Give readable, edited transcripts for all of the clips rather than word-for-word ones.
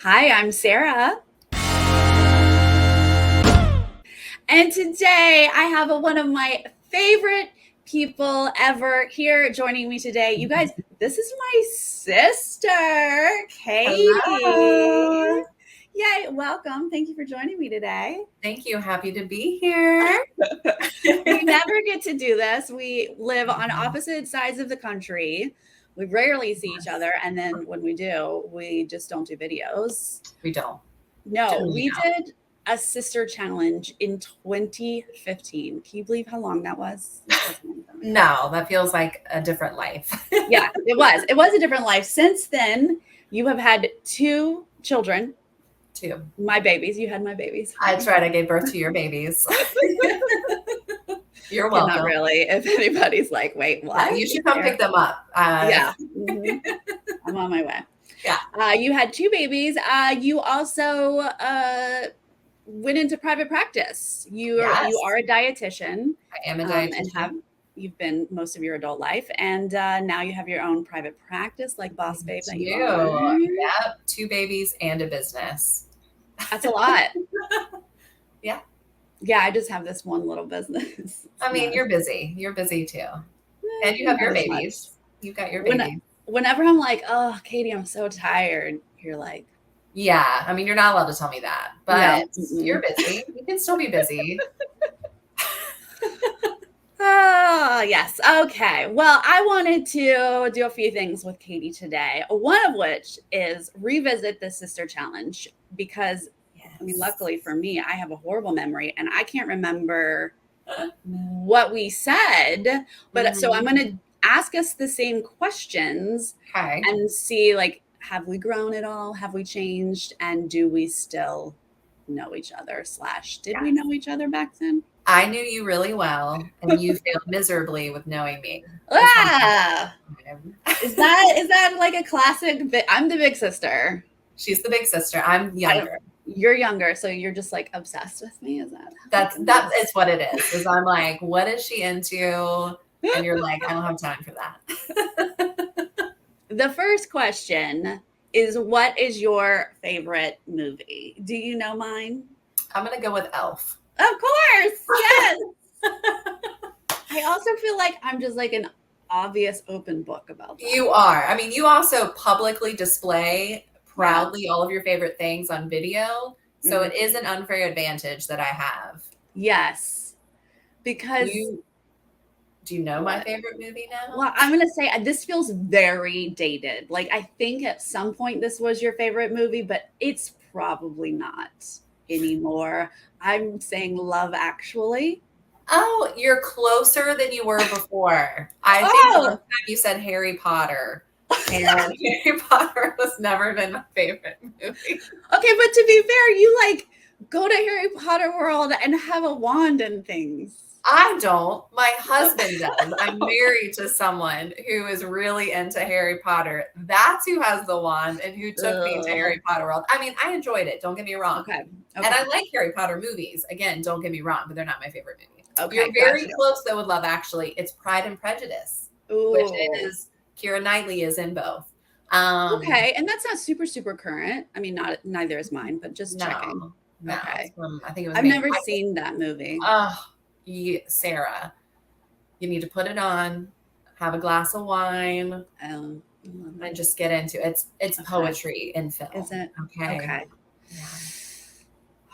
Hi, I'm Sarah. And today I have one of my favorite people ever here joining me today. You guys, this is my sister, Katie. Hello. Yay, welcome. Thank you for joining me today. Thank you. Happy to be here. We never get to do this. We live on opposite sides of the country. We rarely see each other. And then when we do, we just don't do videos. We don't. No, Generally we don't. did a sister challenge in 2015. Can you believe how long that was? No, that feels like a different life. Yeah, it was. It was a different life. Since then, you have had two children. Too. My babies. You had my babies. That's right. I gave birth to your babies. You're Okay, welcome. not really. If anybody's like, wait, what? You should come pick them up. Yeah. Mhm. I'm on my way. Yeah. You had two babies. You also went into private practice. You Yes. are a dietitian. I am a dietitian. You've been most of your adult life, and now you have your own private practice, like Boss Babe that you are. Yep. Two babies and a business. That's a lot. Yeah. Yeah, I just have this one little business. I mean, you're busy. You're busy too. And you have your babies. You've got your babies. Whenever I'm like, oh, Katie, I'm so tired, you're like, yeah. I mean, you're not allowed to tell me that, but you're busy. You can still be busy. Oh, yes. Okay. Well, I wanted to do a few things with Katie today, one of which is revisit the sister challenge because, I mean, luckily for me, I have a horrible memory and I can't remember what we said. But so I'm going to ask us the same questions and see, like, have we grown at all? Have we changed? And do we still know each other? / did we know each other back then? I knew you really well, and you failed miserably with knowing me. Is that like a classic? I'm the big sister. She's the big sister. I'm younger. You're younger, so you're just like obsessed with me. Is that? That is what it is. Is I'm like, what is she into? And you're like, I don't have time for that. The first question is, what is your favorite movie? Do you know mine? I'm gonna go with Elf. Of course, yes. I also feel like I'm just like an obvious open book about that. You are. I mean, you also publicly display proudly all of your favorite things on video. So it is an unfair advantage that I have. Yes. Because do you know my favorite movie now? Well, I'm going to say this feels very dated. Like, I think at some point this was your favorite movie, but it's probably not anymore. I'm saying Love Actually. Oh, you're closer than you were before. I think the last time you said Harry Potter. And Harry Potter has never been my favorite movie. Okay, but to be fair, you like go to Harry Potter World and have a wand and things. I don't. My husband does. I'm married to someone who is really into Harry Potter. That's who has the wand and who took me to Harry Potter World. I mean, I enjoyed it. Don't get me wrong. Okay. And I like Harry Potter movies. Again, don't get me wrong, but they're not my favorite movie. Okay, you're very close though with Love Actually. It's Pride and Prejudice, which is Keira Knightley is in both. Okay, and that's not super current. I mean, neither is mine, but just checking. No, okay, I think it was. I've never seen that movie. Sarah, you need to put it on, have a glass of wine, and just get into it. It's poetry in film. Is it? Okay. Yeah.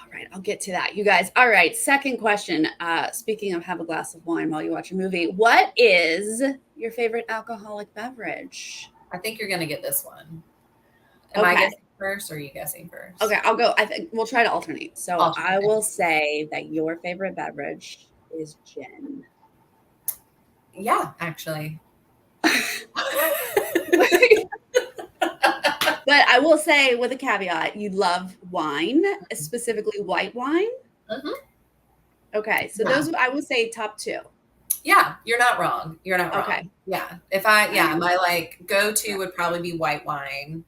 All right, I'll get to that, you guys. All right, second question. Speaking of have a glass of wine while you watch a movie, what is your favorite alcoholic beverage? I think you're gonna get this one. Am I guessing first, or are you guessing first? Okay, I'll go. I think we'll try to alternate. So I will say that your favorite beverage is gin. Yeah, actually. But I will say, with a caveat, you love wine, specifically white wine. Okay, so those I would say top two. Yeah, you're not wrong. You're not wrong. Okay. Yeah. My like go-to would probably be white wine.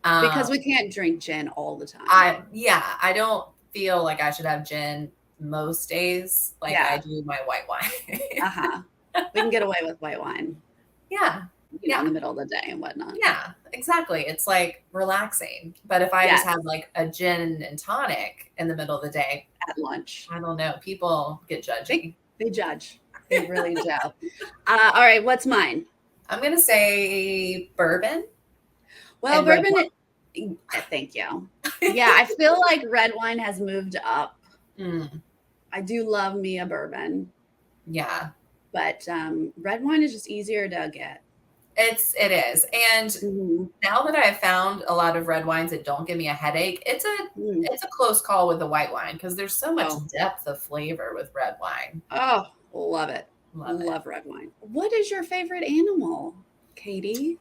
Because we can't drink gin all the time. I don't feel like I should have gin most days. Like I do my white wine. We can get away with white wine. Yeah. in the middle of the day and whatnot. Yeah, exactly. It's like relaxing. But if I just had like a gin and tonic in the middle of the day at lunch, I don't know. People get judgy. They judge. They really do. All right. What's mine? I'm going to say bourbon. Well, bourbon. Thank you. Yeah, I feel like red wine has moved up. I do love me a bourbon. Yeah. But red wine is just easier to get. It is. And now that I've found a lot of red wines that don't give me a headache, it's a close call with the white wine because there's so much depth of flavor with red wine. Oh, love it. Love red wine. What is your favorite animal, Katie?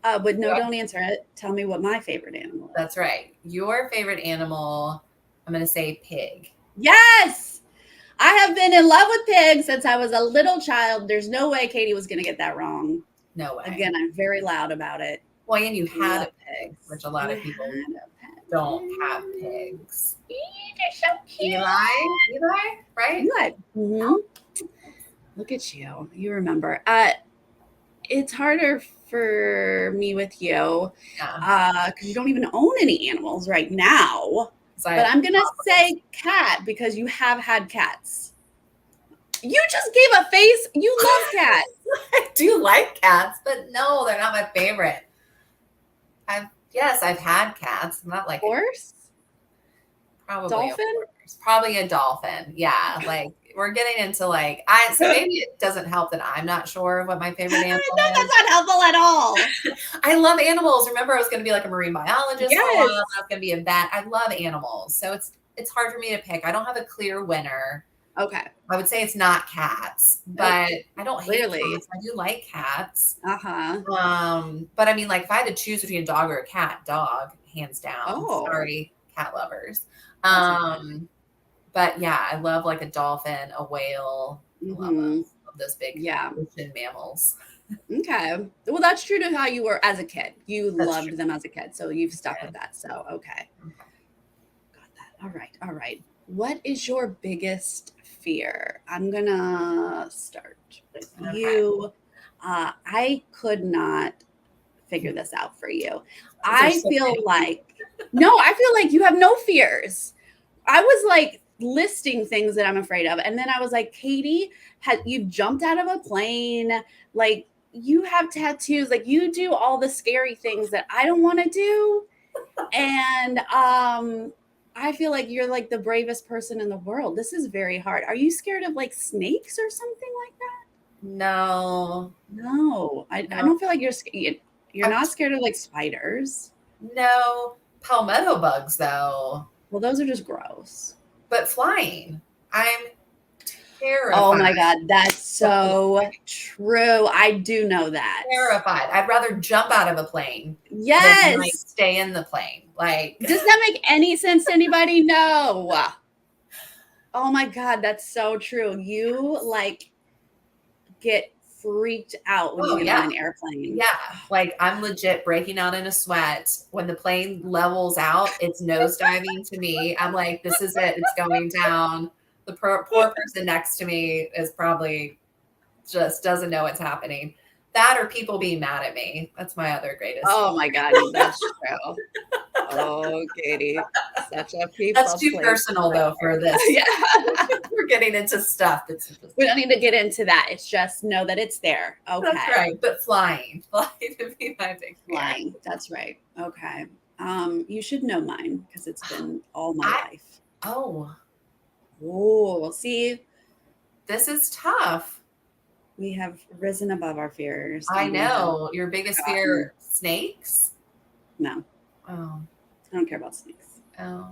But no, don't answer it. Tell me what my favorite animal is. That's right. Your favorite animal, I'm going to say pig. Yes! I have been in love with pigs since I was a little child. There's no way Katie was going to get that wrong. No way. Again, I'm very loud about it. Well, and you had a pig, which a lot of people don't have pigs. They're so cute. Eli, right? Eli. Mm-hmm. Look at you. You remember. It's harder for me with you because you don't even own any animals right now. But I'm going to say cat because you have had cats. You just gave a face. You love cats. I do like cats, but no, they're not my favorite. I've had cats. I'm not like horse. Probably dolphin. Probably a dolphin. Yeah, like we're getting into like so maybe it doesn't help that I'm not sure what my favorite animal is. That's not helpful at all. I love animals. Remember, I was going to be like a marine biologist. Yes. I was going to be a vet. I love animals, so it's hard for me to pick. I don't have a clear winner. Okay. I would say it's not cats, but I don't hate cats. I do like cats. But I mean, like if I had to choose between a dog or a cat, dog, hands down. Oh. Sorry, cat lovers. But yeah, I love like a dolphin, a whale. I love those big ocean mammals. Okay. Well, that's true to how you were as a kid. You loved them as a kid. So you've stuck with that. So, okay. Got that. All right. What is your biggest fear? I'm going to start with you. I could not figure this out for you. I feel like you have no fears. I was like listing things that I'm afraid of. And then I was like, Katie, you've jumped out of a plane. Like you have tattoos. Like you do all the scary things that I don't want to do. And I feel like you're like the bravest person in the world. This is very hard. Are you scared of like snakes or something like that? No. I don't feel like you're scared. You're not scared of like spiders. No. Palmetto bugs though. Well, those are just gross. But flying, I'm terrified. Oh my God, that's so true. I do know that. Terrified. I'd rather jump out of a plane. Yes. Than like stay in the plane. Like, does that make any sense to anybody? No. Oh my God, that's so true. You like get freaked out when you get on an airplane. Yeah. Like I'm legit breaking out in a sweat. When the plane levels out, it's nosediving to me. I'm like, this is it. It's going down. The poor person next to me is probably just doesn't know what's happening. That or people being mad at me. That's my other greatest. Oh my God, that's true. Oh, Katie, such a people. That's too personal though for this. Yeah. We're getting into stuff. We don't need to get into that. It's just know that it's there. Okay. That's right. But flying would be my big flying. That's right. Okay. You should know mine because it's been all my life. Oh, see, this is tough. We have risen above our fears. I know. Your biggest fear, snakes? No. Oh. I don't care about snakes. Oh.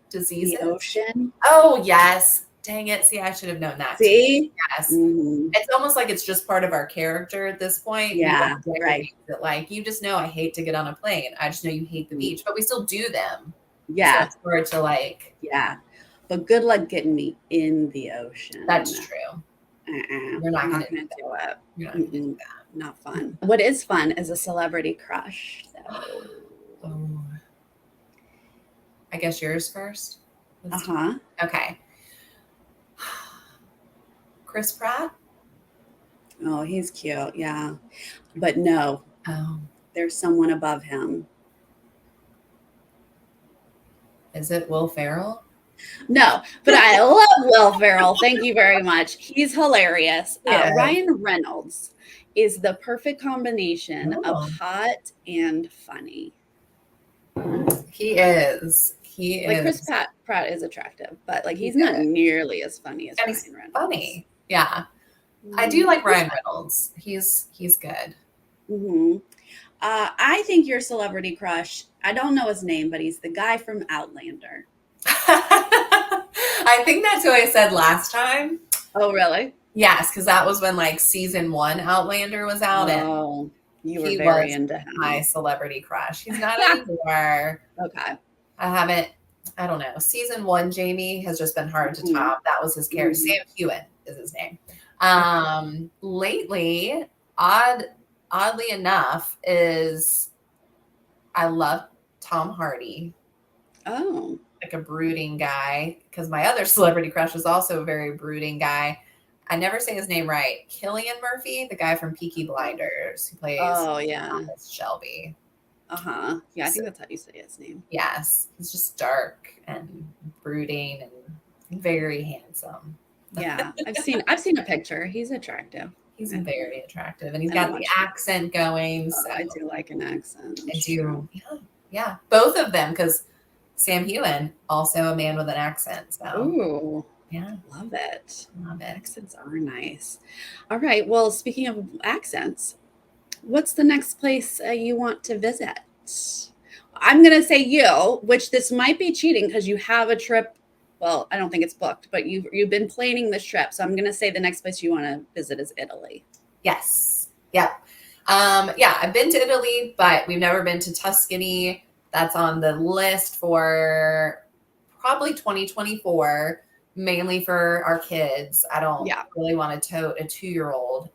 Diseases? The ocean? Oh, yes. Dang it. See, I should have known that. See? Yes. It's almost like it's just part of our character at this point. Yeah, right. That, like, you just know I hate to get on a plane. I just know you hate the beach, but we still do them. Yeah. So it's hard to like. Yeah. But good luck getting me in the ocean. That's true. You're not going to do it. You're not going to do that. Not fun. What is fun is a celebrity crush. So. Oh. I guess yours first. Okay. Chris Pratt. Oh, he's cute. Yeah. But no, Oh, there's someone above him. is it Will Ferrell? No, but I love Will Ferrell. Thank you very much. He's hilarious. Yeah. Ryan Reynolds is the perfect combination of Oh, hot and funny. he is. He Like Chris is. Pratt is attractive, but like He's he's not good. nearly as funny as And he's Ryan Reynolds. funny. Yeah. I do Mhm. like Ryan Reynolds. He's good. Mhm. I think your celebrity crush, I don't know his name, but he's the guy from Outlander. I think that's who I said last time. Oh, really? Yes, because that was when like season 1 Outlander was out, and Oh, you were he very was into my him. celebrity crush. He's not anymore. Okay. I don't know. Season 1, Jamie has just been hard to Mhm. top. That was his character. Mhm. Sam Hewen is his name. Okay. Lately, oddly enough, is I love Tom Hardy, Oh. like a brooding guy, because my other celebrity crush is also a very brooding guy. I never say his name right. Killian Murphy, the guy from Peaky Blinders, who plays Oh, yeah. Thomas Shelby. Uh-huh. Yeah, I So, think that's how you say his name. yes, he's just dark and brooding and very handsome. Yeah. I've seen a picture. He's attractive. He's I, very attractive, and he's I don't got the watch him. accent going. Oh, So I do like an accent. I It's true. do, yeah, both of them, because Sam Hewen, also a man with an accent. So Ooh, yeah, love it. love it. Accents are nice. All right. Well, speaking of accents, what's the next place you want to visit? I'm going to say you, which this might be cheating because you have a trip. Well, I don't think it's booked, but you've been planning this trip. So I'm going to say the next place you want to visit is Italy. Yes. Yep. Yeah, I've been to Italy, but we've never been to Tuscany. That's on the list for probably 2024, mainly for our kids. I don't Yeah. really want to tote a 2-year-old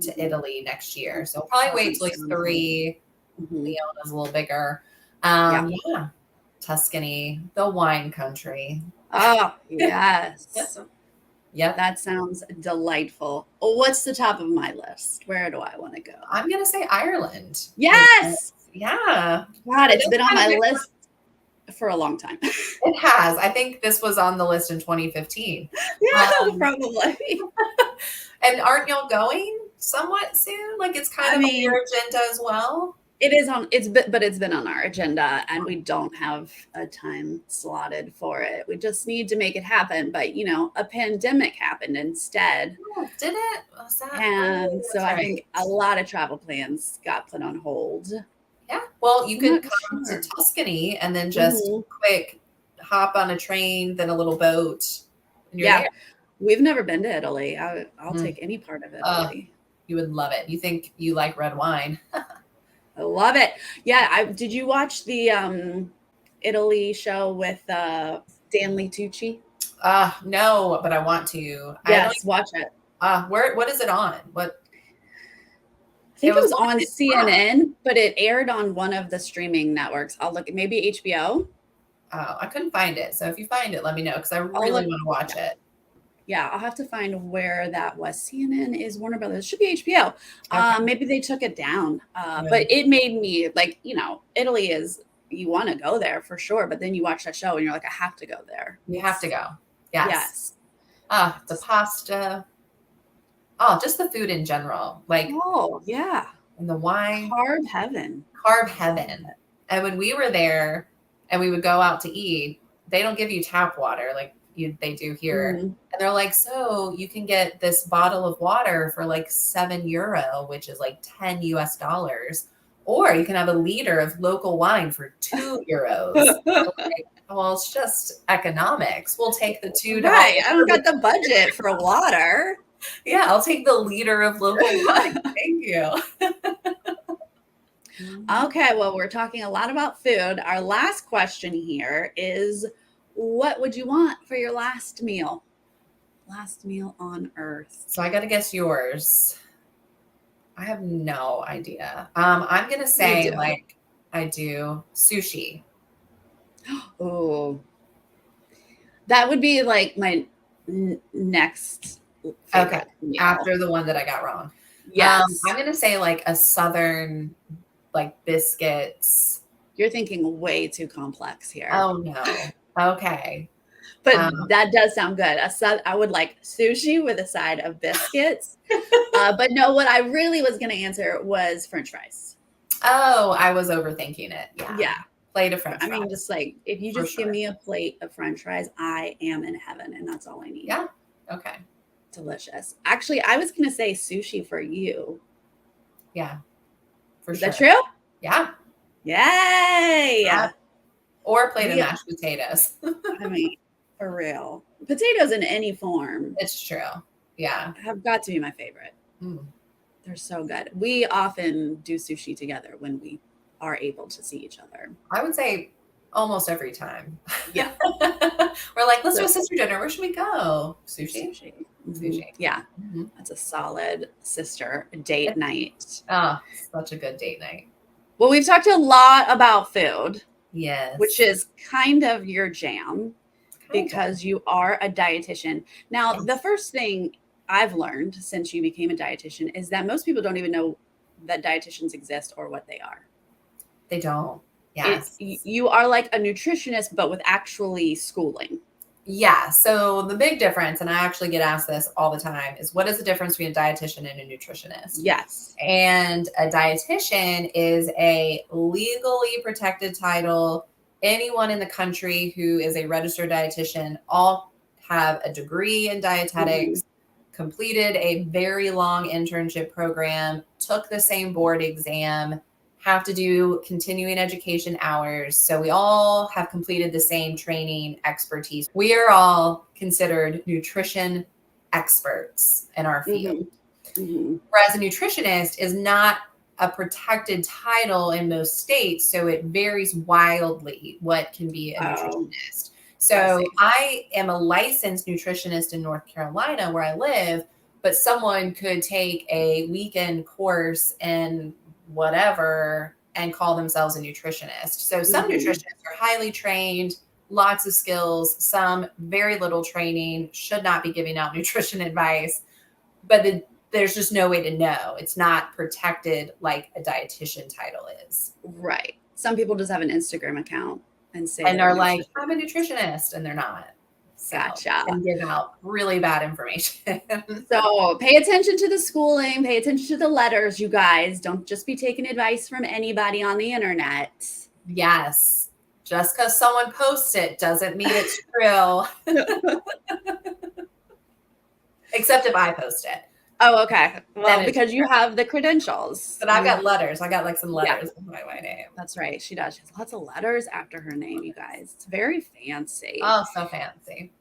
to Italy next year. So I'll probably wait till he's Sounds good. 3. Mhm. Leona's a little bigger. Yeah. Yeah. Tuscany, the wine country. Oh, yes. Yep. That sounds delightful. What's the top of my list? Where do I want to go? I'm going to say Ireland. Yes. Yeah. God, it's been on my kind of list for a long time. It has. I think this was on the list in 2015. Yeah, Um, probably. and aren't y'all going somewhat soon? Like it's kind I of on mean, your agenda as well. it is on but it's been on our agenda and we don't have a time slotted for it. We just need to make it happen. But a pandemic happened instead. Oh, did it? Was that? And Oh, so that's I right. think a lot of travel plans got put on hold. Yeah. Well, you I'm could not come sure. to Tuscany and then just Mhm. quick hop on a train, then a little boat, and you're Yeah. there. We've never been to Italy. I'll Mm. take any part of Italy. You would love it. You think you like red wine? I love it. Yeah, did you watch the Italy show with Stanley Tucci? No, but I want to. I don't. Yes, watch it. Where? What is it on? What? I think it was on on the CNN, but it aired on one of the streaming networks. I'll look, maybe HBO. Oh, I couldn't find it. So if you find it, let me know because I I'll really look. want to watch it. Yeah, I'll have to find where that was. CNN is Warner Brothers. It should be HBO. Okay. Maybe they took it down. Yeah. But it made me like, Italy is, you want to go there for sure. But then you watch that show and you're like, I have to go there. You have to go. Yes. Yes. The pasta. Oh, just the food in general. Like, Oh, yeah. and the wine. Carb heaven. Carb heaven. And when we were there and we would go out to eat, they don't give you tap water like they do here. Mhm. And they're like, so you can get this bottle of water for like €7, which is like $10. Or you can have a liter of local wine for €2. Like, well, it's just economics. We'll take the $2. Right. I don't got the budget for water. Yeah, I'll take the liter of local wine. Thank you. Okay, well, we're talking a lot about food. Our last question here is, what would you want for your last meal? Last meal on earth. So I got to guess yours. I have no idea. I'm going to say like I do sushi. Oh, that would be like my next favorite Okay. meal. After the one that I got wrong. Yes. I'm going to say like a Southern, like biscuits. You're thinking way too complex here. Oh no. Okay. But that does sound good. I would like sushi with a side of biscuits. But no, what I really was going to answer was French fries. Oh, I was overthinking it. Yeah. Plate of French fries. I mean, just like, if you just give me a plate of French fries, I am in heaven, and that's all I need. Yeah. Okay. Delicious. Actually, I was going to say sushi for you. Yeah. For Is sure. that true? Yeah. Yay. Or a plate of mashed potatoes. I mean, for real. Potatoes in any form. It's true. Yeah. Have got to be my favorite. They're so good. We often do sushi together when we are able to see each other. I would say almost every time. Yeah. We're like, let's do a sister dinner. Where should we go? Sushi. Sushi. Yeah. That's a solid sister date night. Oh, such a good date night. Well, we've talked a lot about food. Yes. Which is kind of your jam because you are a dietitian. Now, the first thing I've learned since you became a dietitian is that most people don't even know that dietitians exist or what they are. They don't. Yes. You are like a nutritionist, but with actually schooling. Yeah. So the big difference, and I actually get asked this all the time, is what is the difference between a dietitian and a nutritionist? Yes. And a dietitian is a legally protected title. Anyone in the country who is a registered dietitian all have a degree in dietetics, completed a very long internship program, took the same board exam, have to do continuing education hours. So we all have completed the same training expertise. We are all considered nutrition experts in our field. Whereas a nutritionist is not a protected title in most states. So it varies wildly what can be a nutritionist. So I am a licensed nutritionist in North Carolina where I live, but someone could take a weekend course in whatever and call themselves a nutritionist. So some nutritionists are highly trained, lots of skills, some very little training, should not be giving out nutrition advice, but there's just no way to know. It's not protected like a dietitian title is. Right. Some people just have an Instagram account and say, and are like, I'm a nutritionist, and they're not. So, gotcha. And give out really bad information. So pay attention to the schooling, pay attention to the letters, you guys. Don't just be taking advice from anybody on the internet. Yes. Just because someone posts it doesn't mean it's true. Except if I post it. Oh, okay. Well, because you have the credentials. But I've got letters. I got like some letters with my name. That's right. She does. She has lots of letters after her name, you guys. It's very fancy. Oh, so fancy.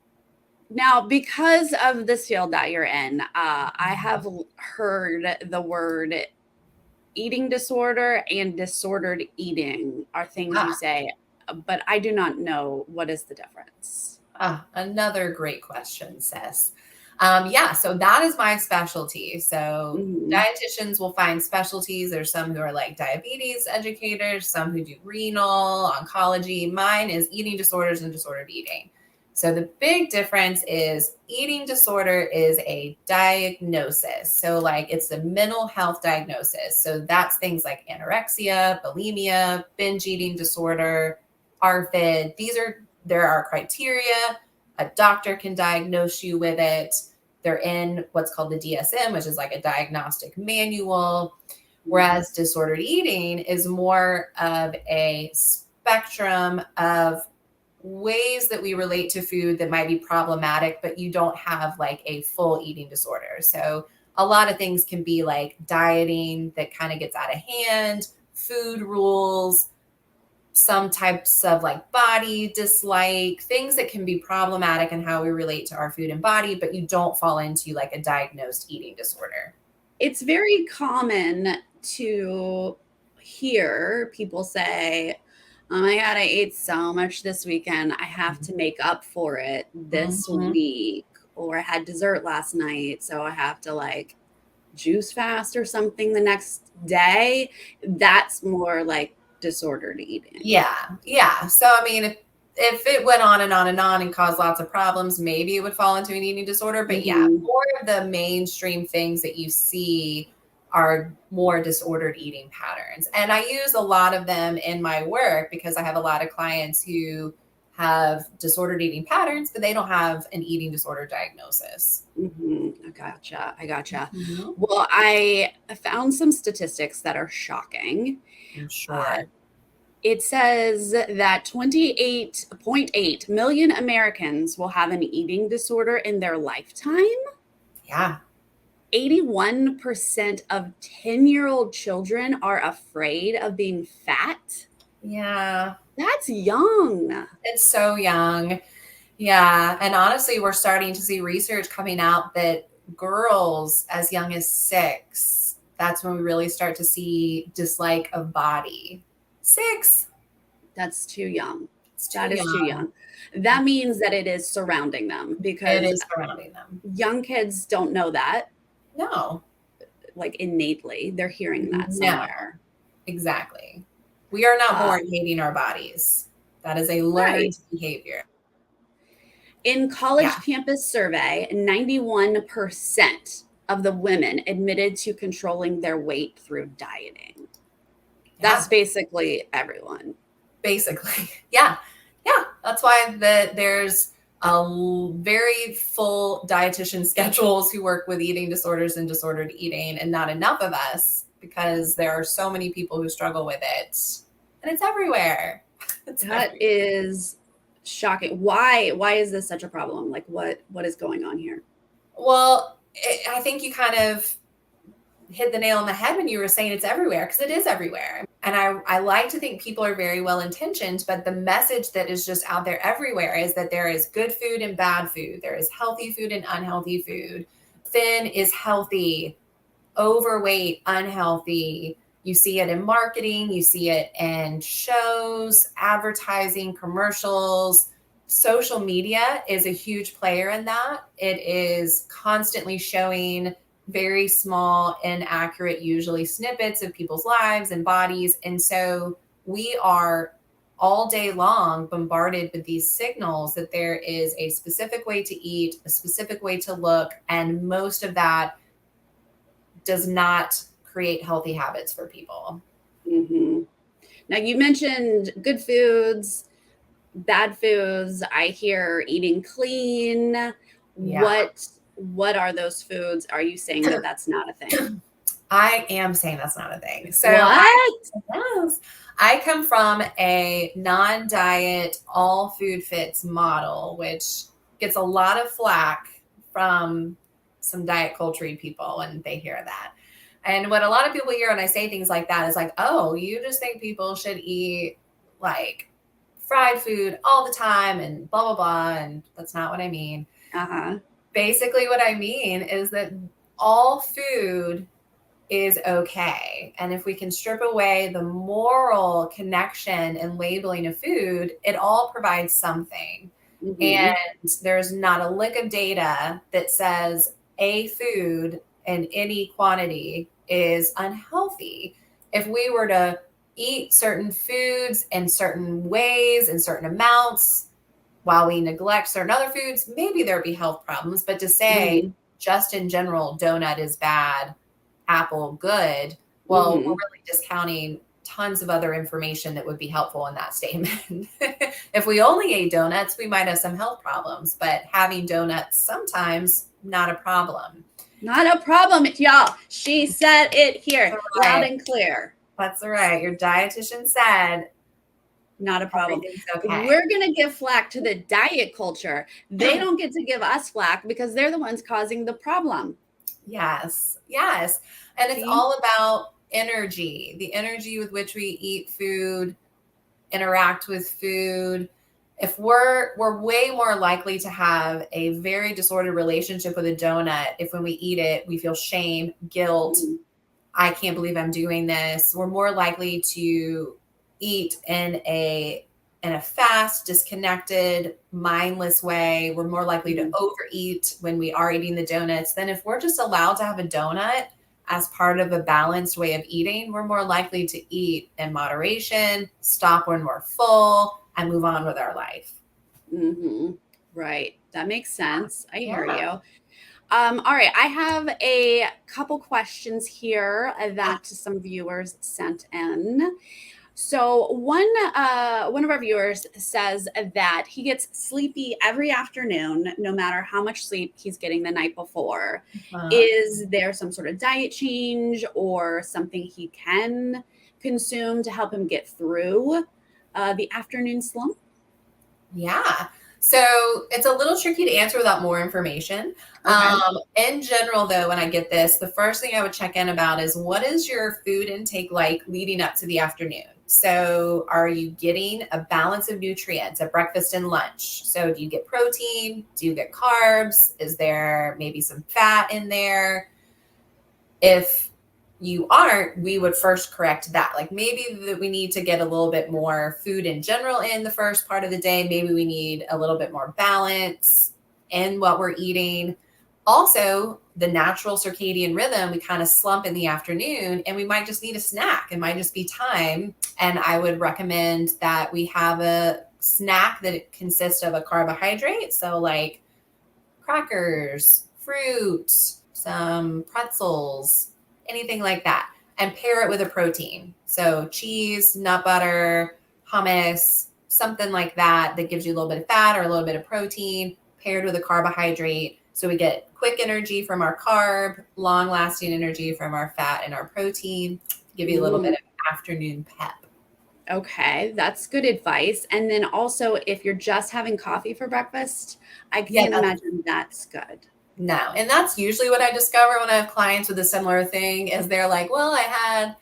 Now, because of this field that you're in, I have heard the word eating disorder and disordered eating are things you say, but I do not know what is the difference. Another great question, sis. So that is my specialty. So dietitians will find specialties. There's some who are like diabetes educators, some who do renal, oncology. Mine is eating disorders and disordered eating. So the big difference is eating disorder is a diagnosis. So like it's a mental health diagnosis. So that's things like anorexia, bulimia, binge eating disorder, ARFID. There are criteria. A doctor can diagnose you with it. They're in what's called the DSM, which is like a diagnostic manual. Whereas disordered eating is more of a spectrum of ways that we relate to food that might be problematic, but you don't have like a full eating disorder. So a lot of things can be like dieting that kind of gets out of hand, food rules, some types of like body dislike, things that can be problematic in how we relate to our food and body, but you don't fall into like a diagnosed eating disorder. It's very common to hear people say, oh my God, I ate so much this weekend. I have to make up for it this week. Or I had dessert last night, so I have to like juice fast or something the next day. That's more like disordered eating. Yeah. So, I mean, if it went on and on and on and caused lots of problems, maybe it would fall into an eating disorder. But yeah, more of the mainstream things that you see are more disordered eating patterns. And I use a lot of them in my work because I have a lot of clients who have disordered eating patterns, but they don't have an eating disorder diagnosis. I gotcha. Well, I found some statistics that are shocking. I'm sure. It says that 28.8 million Americans will have an eating disorder in their lifetime. Yeah. 81% of 10-year-old children are afraid of being fat. Yeah. That's young. It's so young. Yeah. And honestly, we're starting to see research coming out that girls as young as 6, that's when we really start to see dislike of body. 6. That's too young. That is too young. That means that it is surrounding them, because it is surrounding them. Young kids don't know that. No. Like innately, they're hearing that somewhere. Exactly. We are not born hating our bodies. That is a learned behavior. In college campus survey, 91% of the women admitted to controlling their weight through dieting. That's basically everyone. Basically. Yeah. That's why there's a very full dietitian schedules who work with eating disorders and disordered eating, and not enough of us, because there are so many people who struggle with it, and it's everywhere. That is shocking. Why is this such a problem? Like what is going on here? Well, I think you kind of hit the nail on the head when you were saying it's everywhere, because it is everywhere. And I like to think people are very well intentioned, but the message that is just out there everywhere is that there is good food and bad food. There is healthy food and unhealthy food. Thin is healthy, overweight, unhealthy. You see it in marketing, you see it in shows, advertising, commercials. Social media is a huge player in that. It is constantly showing very small, inaccurate, usually snippets of people's lives and bodies. And so we are all day long bombarded with these signals that there is a specific way to eat, a specific way to look, and most of that does not create healthy habits for people. Now, you mentioned good foods, bad foods. I hear eating clean. What are those foods? Are you saying that that's not a thing? I am saying that's not a thing. So what? I come from a non-diet, all food fits model, which gets a lot of flack from some diet culture people when they hear that. And what a lot of people hear when I say things like that is like, oh, you just think people should eat like fried food all the time and blah, blah, blah. And that's not what I mean. Basically what I mean is that all food is okay. And if we can strip away the moral connection and labeling of food, it all provides something. And there's not a lick of data that says a food in any quantity is unhealthy. If we were to eat certain foods in certain ways, in certain amounts, while we neglect certain other foods, maybe there'd be health problems. But to say just in general, donut is bad, apple good, well, we're really discounting tons of other information that would be helpful in that statement. If we only ate donuts, we might have some health problems, but having donuts sometimes not a problem. Not a problem, y'all. She said it here, loud and clear. That's right. Your dietitian said not a problem. Okay. We're going to give flack to the diet culture. They don't get to give us flack because they're the ones causing the problem. Yes. And it's all about energy, the energy with which we eat food, interact with food. If we're way more likely to have a very disordered relationship with a donut if when we eat it, we feel shame, guilt. I can't believe I'm doing this. We're more likely to eat in a fast, disconnected, mindless way. We're more likely to overeat when we are eating the donuts than if we're just allowed to have a donut as part of a balanced way of eating. We're more likely to eat in moderation, stop when we're full, and move on with our life. Mm-hmm. Right. That makes sense. I hear Yeah. you. All right. I have a couple questions here that some viewers sent in. So one of our viewers says that he gets sleepy every afternoon, no matter how much sleep he's getting the night before. Is there some sort of diet change or something he can consume to help him get through the afternoon slump? Yeah. So it's a little tricky to answer without more information. Okay. In general, though, when I get this, the first thing I would check in about is what is your food intake like leading up to the afternoon? So are you getting a balance of nutrients at breakfast and lunch? So do you get protein? Do you get carbs? Is there maybe some fat in there? If you aren't, we would first correct that. Like maybe that we need to get a little bit more food in general in the first part of the day. Maybe we need a little bit more balance in what we're eating. Also, the natural circadian rhythm, we kind of slump in the afternoon and we might just need a snack. It might just be time. And I would recommend that we have a snack that consists of a carbohydrate. So like crackers, fruit, some pretzels, anything like that, and pair it with a protein. So cheese, nut butter, hummus, something like that that gives you a little bit of fat or a little bit of protein paired with a carbohydrate. So we get quick energy from our carb, long lasting energy from our fat and our protein, give you a little bit of afternoon pep. Okay, that's good advice. And then also, if you're just having coffee for breakfast, I can't imagine that's good. No. And that's usually what I discover when I have clients with a similar thing is they're like, well, I had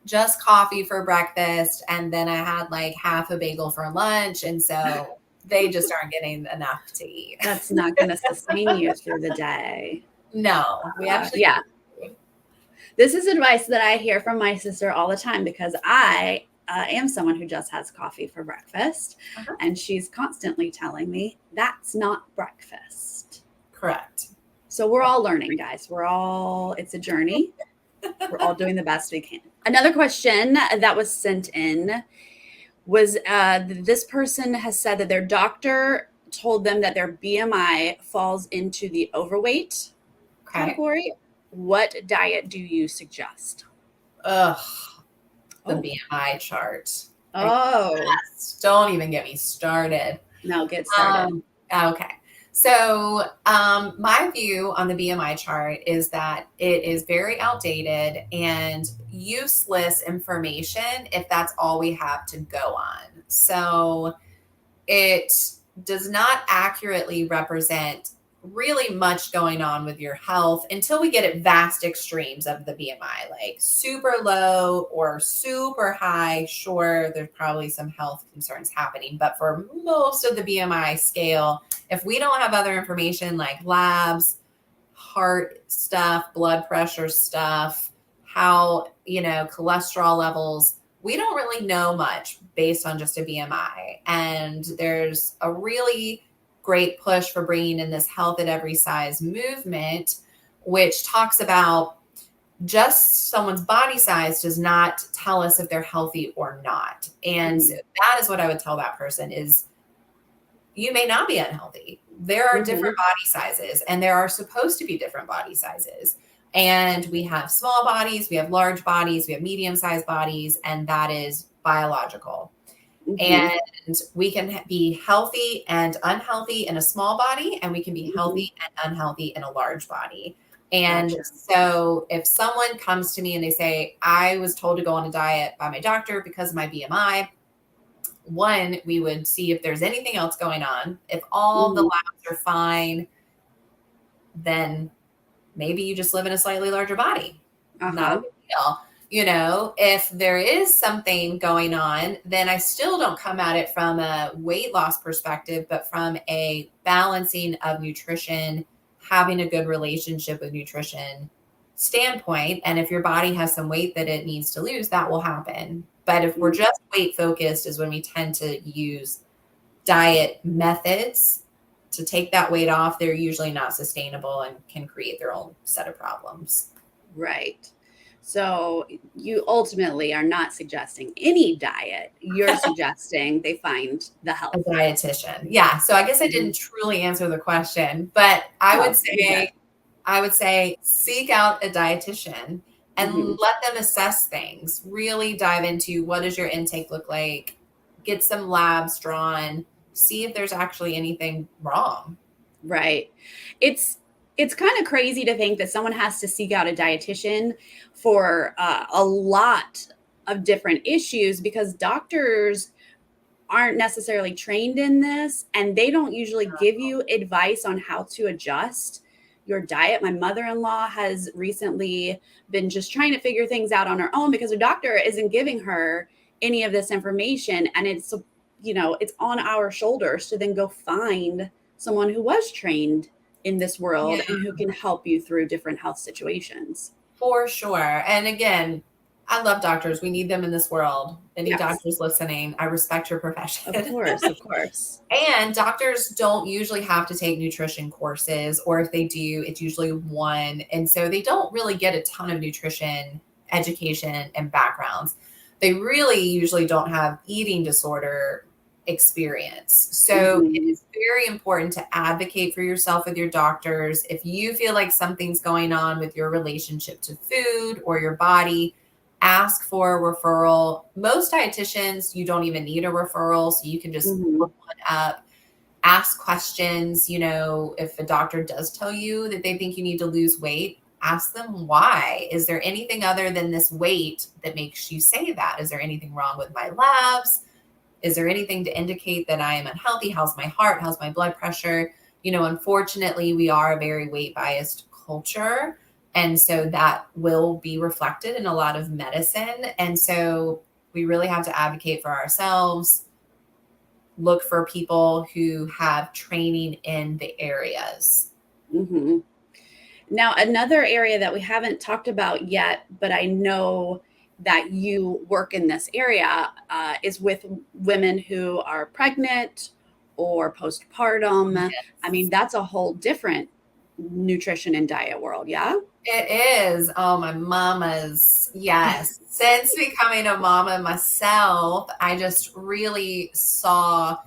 just coffee for breakfast and then I had like half a bagel for lunch. And so they just aren't getting enough to eat. That's not going to sustain you through the day. No, we actually. Yeah. This is advice that I hear from my sister all the time because I am someone who just has coffee for breakfast. And she's constantly telling me that's not breakfast. Correct. So we're all learning, guys. It's a journey. We're all doing the best we can. Another question that was sent in was this person has said that their doctor told them that their BMI falls into the overweight category. What diet do you suggest? The BMI chart. Yes. Don't even get me started. No, get started. Okay. So my view on the BMI chart is that it is very outdated and useless information if that's all we have to go on. So it does not accurately represent really much going on with your health until we get at vast extremes of the BMI, like super low or super high. Sure, there's probably some health concerns happening, but for most of the BMI scale, if we don't have other information like labs, heart stuff, blood pressure stuff, how, cholesterol levels, we don't really know much based on just a BMI. And there's a really great push for bringing in this health at every size movement, which talks about just someone's body size does not tell us if they're healthy or not. And that is what I would tell that person is you may not be unhealthy. There are different body sizes and there are supposed to be different body sizes. And we have small bodies, we have large bodies, we have medium-sized bodies, and that is biological. And we can be healthy and unhealthy in a small body, and we can be healthy and unhealthy in a large body. And so if someone comes to me and they say, I was told to go on a diet by my doctor because of my BMI, one, we would see if there's anything else going on. If all the labs are fine, then maybe you just live in a slightly larger body. Not a big deal. If there is something going on, then I still don't come at it from a weight loss perspective, but from a balancing of nutrition, having a good relationship with nutrition standpoint. And if your body has some weight that it needs to lose, that will happen. But if we're just weight focused is when we tend to use diet methods to take that weight off. They're usually not sustainable and can create their own set of problems. Right. So you ultimately are not suggesting any diet. You're suggesting they find the A health. dietitian. Yeah. So I guess I didn't truly answer the question, but I would say seek out a dietitian and let them assess things. Really dive into what does your intake look like? Get some labs drawn, see if there's actually anything wrong. Right. It's kind of crazy to think that someone has to seek out a dietitian for a lot of different issues, because doctors aren't necessarily trained in this, and they don't usually give you advice on how to adjust your diet. My mother-in-law has recently been just trying to figure things out on her own because her doctor isn't giving her any of this information, and it's it's on our shoulders to then go find someone who was trained in this world and who can help you through different health situations. For sure. And again, I love doctors. We need them in this world. Any doctors listening, I respect your profession. Of course, of course. And doctors don't usually have to take nutrition courses, or if they do, it's usually one. And so they don't really get a ton of nutrition education and backgrounds. They really usually don't have eating disorder experience. So it is very important to advocate for yourself with your doctors. If you feel like something's going on with your relationship to food or your body, ask for a referral. Most dietitians, you don't even need a referral, so you can just look one up, ask questions. If a doctor does tell you that they think you need to lose weight, ask them why. Is there anything other than this weight that makes you say that? Is there anything wrong with my labs? Is there anything to indicate that I am unhealthy? How's my heart? How's my blood pressure? Unfortunately, we are a very weight biased culture. And so that will be reflected in a lot of medicine. And so we really have to advocate for ourselves, look for people who have training in the areas. Mm-hmm. Now, another area that we haven't talked about yet, but I know that you work in this area, is with women who are pregnant or postpartum. Yes. I mean, that's a whole different nutrition and diet world. Yeah. It is. Oh, my mama's. Yes. Since becoming a mama myself, I just really saw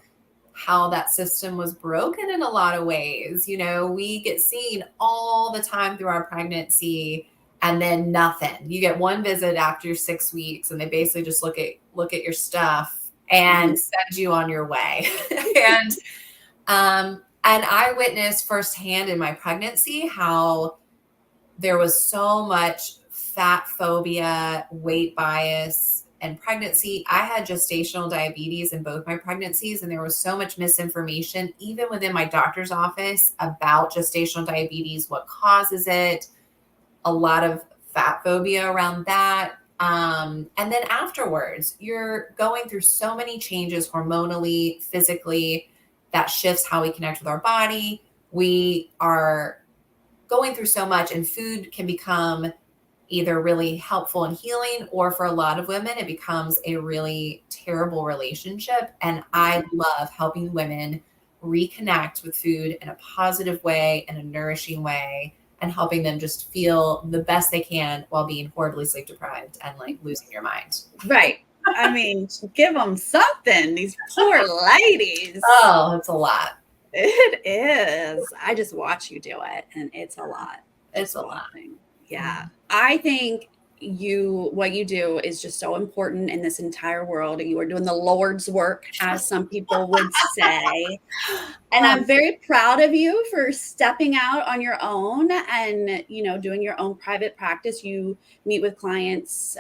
how that system was broken in a lot of ways. We get seen all the time through our pregnancy, and then nothing. You get one visit after your 6 weeks, and they basically just look at your stuff and send you on your way. And I witnessed firsthand in my pregnancy how there was so much fat phobia, weight bias, and pregnancy. I had gestational diabetes in both my pregnancies, and there was so much misinformation, even within my doctor's office, about gestational diabetes, what causes it, a lot of fat phobia around that. And then afterwards, you're going through so many changes hormonally, physically, that shifts how we connect with our body. We are going through so much, and food can become either really helpful and healing, or for a lot of women, it becomes a really terrible relationship. And I love helping women reconnect with food in a positive way, in a nourishing way, and helping them just feel the best they can while being horribly sleep deprived and like losing your mind. Right. I mean, give them something. These poor ladies. Oh, it's a lot. It is. I just watch you do it, and it's a lot. It's a lot. Yeah. I think what you do is just so important in this entire world. You are doing the Lord's work, as some people would say. And I'm very proud of you for stepping out on your own and, doing your own private practice. You meet with clients,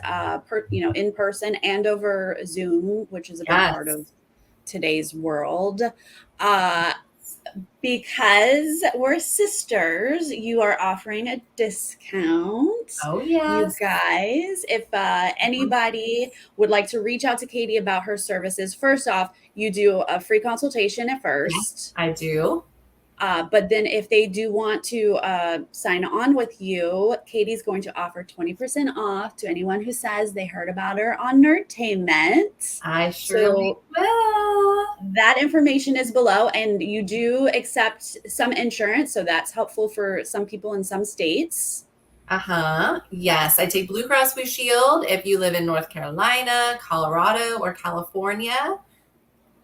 in person and over Zoom, which is a big part of today's world. Because we're sisters, you are offering a discount. Oh, yes. You guys, if anybody would like to reach out to Katie about her services, first off, you do a free consultation at first. I do. But then if they do want to sign on with you, Katie's going to offer 20% off to anyone who says they heard about her on Nerdtainment. I surely will. That information is below, and you do accept some insurance, so that's helpful for some people in some states. Yes, I take Blue Cross Blue Shield. If you live in North Carolina, Colorado, or California,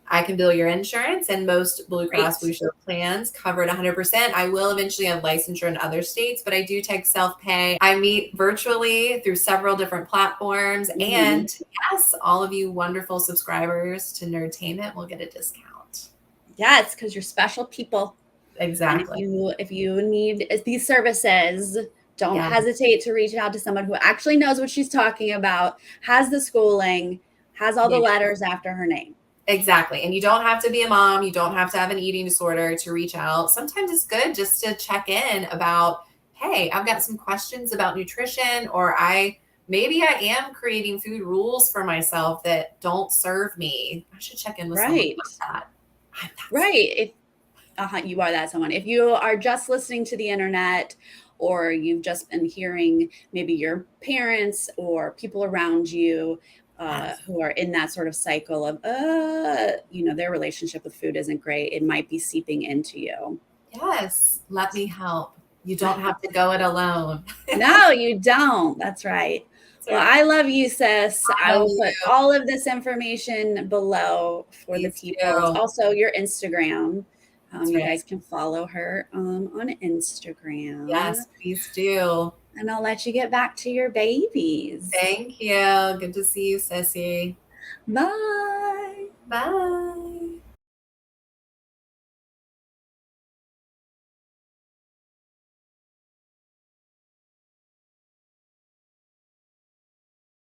I can bill your insurance, and most Blue Cross Blue Shield plans cover it 100%. I will eventually have licensure in other states, but I do take self-pay. I meet virtually through several different platforms. And yes, all of you wonderful subscribers to Nerdtainment will get a discount. Yes, because you're special people. Exactly. And if you need these services, don't hesitate to reach out to someone who actually knows what she's talking about, has the schooling, has all the letters after her name. Exactly. And you don't have to be a mom. You don't have to have an eating disorder to reach out. Sometimes it's good just to check in about, hey, I've got some questions about nutrition, or maybe I am creating food rules for myself that don't serve me. I should check in with someone like that. Right. You are that someone. If you are just listening to the internet, or you've just been hearing maybe your parents or people around you who are in that sort of cycle of, their relationship with food isn't great, it might be seeping into you. Yes. Let me help. You don't have to go it alone. No, you don't. That's right. Well, I love you, sis. I will put all of this information below for the people. Also, your Instagram. You guys can follow her on Instagram. Yes, please do. And I'll let you get back to your babies. Thank you. Good to see you, Sissy. Bye. Bye.